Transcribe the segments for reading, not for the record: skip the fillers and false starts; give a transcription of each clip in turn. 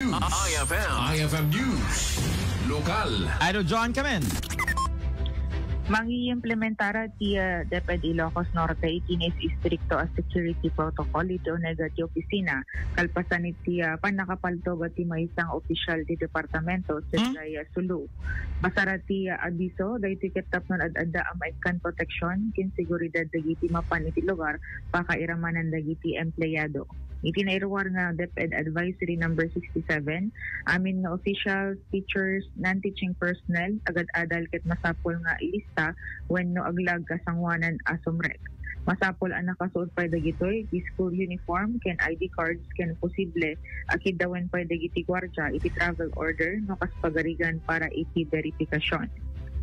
News. IFM News. Lokal. Idol John, come in. Mangi-implementara ti DepEd Ilocos Norte ikinis istrikto a security protocol iti uneg ti opisina kalpasan iti panakapaltog ti maisang opisyal ti departamento sa Sulu. Basara ti abiso dahiti ketapnon ad-adda amaikan proteksyon kin seguridad dagiti mapan iti lugar pakairamanan dagiti empleyado. Iti nairuwar nga DepEd Advisory number 67, amin nga officials, teachers, non-teaching personnel, agad-adal ket masapol nga ilista when no aglag kasangwanan asumrek. Masapol ang nakasuot pa dagitoy, di school uniform, ken ID cards, ken posible, akid dawen pa dagiti gwardya, iti travel order, no kaspagarigan para iti verifikasyon.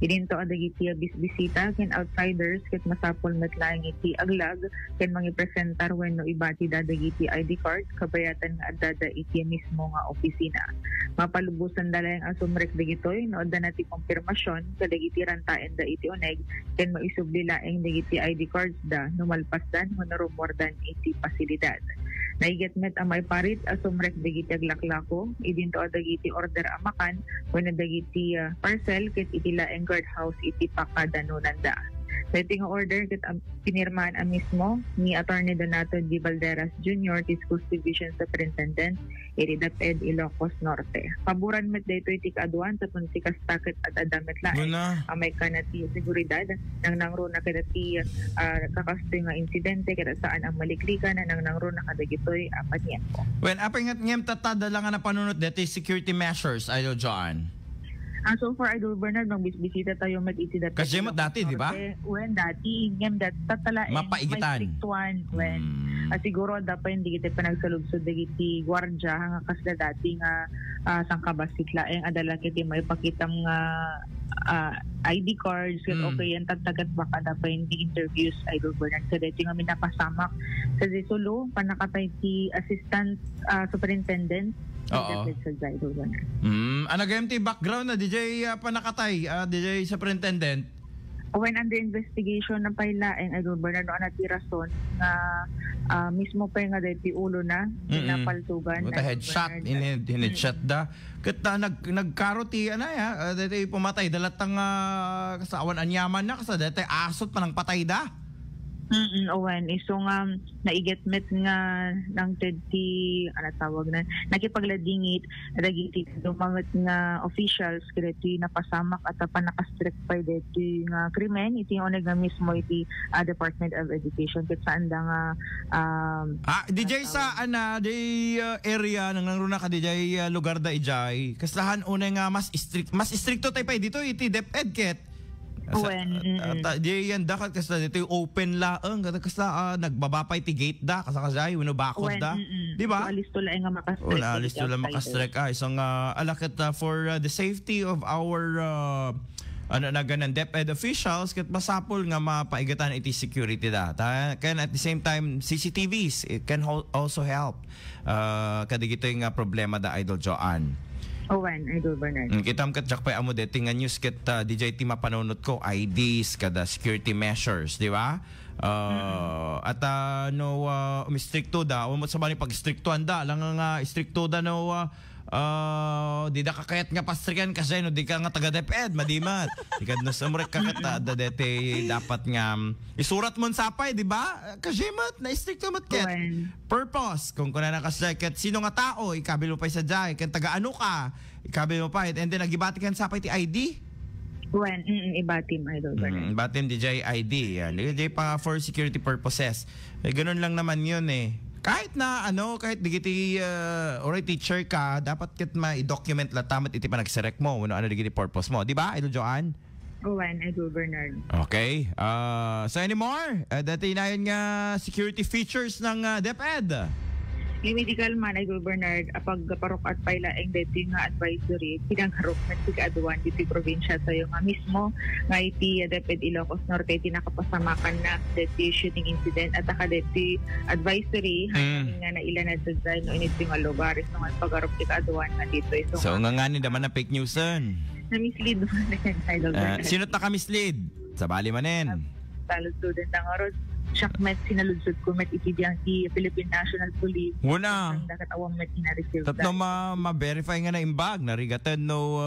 Idinto adagiti bisita ken outsiders ket masapol metlaeng iti aglag ken mangipresentar wenno ibati dadagiti ID card kabayatan nga adda iti mismo nga opisina. Mapalubusan dalayang asumrek dagitoy no adda nati kumpirmasyon kadagiti rantaen da iti uneg ken maisubli laeng dagiti ID cards da numalpasdan wenno rumordan iti pasilidad. Naiget met amay parit asumrek dagiti aglaklako idinto adagiti order amakan wenno dagiti parcel ket iti laeng guardhouse iti pakadanunanda. Dating order ket pinirmahan mismo ni Attorney Donato G. Valderas Jr. ti Schools Division Superintendent iti DepEd Ilocos Norte. Paboran met daytoy ti kaaduan sa ti kastaket at adamet laeng amay kanati seguridad nang nangruna kadati kakastoy nga insidente kada saan ang maliklikan nang nangruna kadagitoy apanyempo. When apingat ngem tatada lang na panunot deti security measures, Idol John. So far, Idol Bernard, nung bisita tayo mag-iti dati. Kasi mo dati, di ba? When dati, ngem dati, tatalaeng mapaigitan. May strictuan. When, siguro, dapat hindi kita panagsalubsod dagiti gwardya, hanga kasla dati nga sangkabasit laeng adala kiti may pakitang ID cards, okay, yan tatagat baka dapat hindi interviews, Idol Bernard. Sa dati nga minapasamak sa Sulu, panakatay ti Assistant Superintendent. Oo. Anag-MT background na DJ panakatay, DJ Superintendent. When under investigation na pailaeng Idol Bernardo anati rason nga mismo pa nga dati ulo na pinapaltugan. Buta headshot, headshot da. Kita nagkaroti dati pumatay dalatang kasawan anyaman na kasi dati asot pa nang patay da. Owen, so nga naiget met nga ng ti tawag na nakipagladingit dagiti dumanget nga officials kadeti napasamak at panakastrict pa deti nga krimen iti oneg nga mismo iti Department of Education ket saan da nga DJ sa di area nang nangruna ka DJ lugar da ijay kaslahan unay nga mas stricto tay pa dito iti DepEd ket. Di yan dakat kasla dito yung open laang kasla nagbabapay ti gate da kasakasay wino bakod da di ba? Alisto lang nga makastrek. Alisto lang makastrek isang alakit for the safety of our naganan DepEd officials ket masapol nga mapaigatan iti security da. Can at the same time CCTVs it can also help kadigito yung problema da Idol Joanne. Owen, Idol Bernard. Kitam kat jakpay amo deti nga news ket DJ ti mapanunot ko IDs kada security measures, di ba? At umistrikto da umot sa bani pag striktuan da lang nga strikto da no di da kakayat nga pastrikan kasi no di ka nga taga DepEd madimat ikad no sumrek kakat da dete dapat nga isurat mon sapay di ba kasi mat na stricto mat ket purpose kung kuna na kasi ket sino nga tao ikabil mo pa sa jay ken taga ano ka ikabil mo pa and then nagibati kan sapay ti ID when ibatim Idol Bernard ibatim DJ ID yan DJ pa for security purposes ganun lang naman yun kahit na kahit digiti or teacher ka, dapat ket ma-document la tamat iti panagserek mo, ano digiti purpose mo, di ba? Idol Joanne? Owen, Idol Bernard. Okay. So anymore, dati na yun nga security features ng DepEd. Yung medical man ay Bernard apag parok at pailaeng dito nga advisory pinangharap na si kaaduan dito probinsya sa nga mismo nga iti DepEd Ilocos Norte iti nakapasamakan na dito shooting incident at aka dito advisory hanggang nga nailan na dyan no inito nga lugar so nga pagharap ti kaaduan nga dito so nga ni naman na fake news na-mislead mo na yan Idol Bernard. Sino ta ka-mislead? Sa bali manen? Talo student ang oras. siyak met sinaludsod ko met itidiyang ti Philippine National Police. Una. Ang dakat awang met ina-receive. Tapno ma-verify nga na imbag. Narigatan no,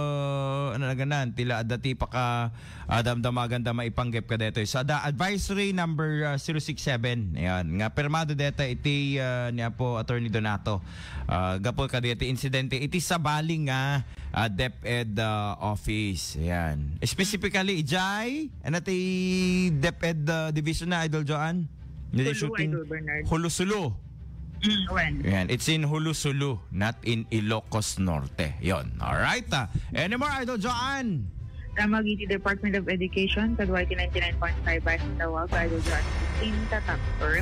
ano na ganan, tila adati pa ka damdamagan da maipanggap ka dito. Sa advisory number 067. Ayan. Nga permado dito iti niya po Attorney Donato. Gapol ka dito insidente. Iti sa baling nga DepEd office. Ayan. Specifically, Ijay, ano ti DepEd division na, Idol Joanne? Hulu, Idol Bernard. Hulusulu. When? Ayan. It's in Hulusulu, not in Ilocos Norte. Yon. Alright. Any more, Idol Joanne? Tamag iti Department of Education, Kadwai 99.5 Bayan Tawag, Idol Joanne, in Tatak, or